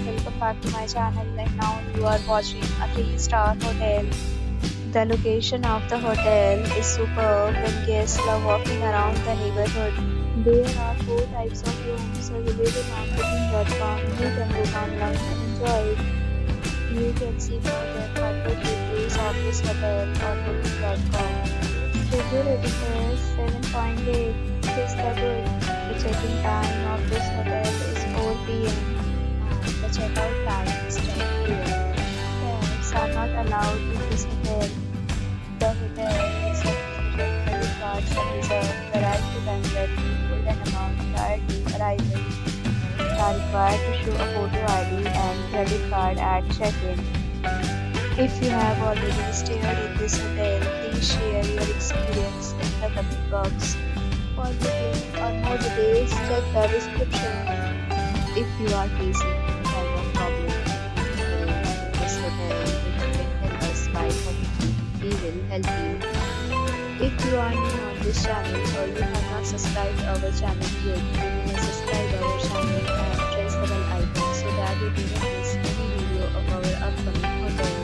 welcome back to my channel, and now you are watching a 3-star hotel. The location of the hotel is superb and guests love walking around the neighborhood. There are 4 types of rooms available on booking.com. You can book online and enjoy it. You can see more than 100 reviews of this hotel on booking.com. Its review rating is 7.8, which is the good. The check-in time of this hotel is 4 p.m. and the check-out time is 10 p.m. Pets are not allowed in this hotel. The hotel accepts major credit cards and reserves the right to temporarily hold an amount prior to arrival. Guests are required to show a photo ID and credit card at check-in. If you have already stayed in this hotel, please share your experience in the comment box. For booking or more details, check the description. If you are facing any kind of problem in this hotel, then you can help us by commenting. We will help you. If you are new on this channel or you have not subscribed our channel yet, then you may subscribe our channel and press the bell icon so that you do not miss any video of our upcoming hotel.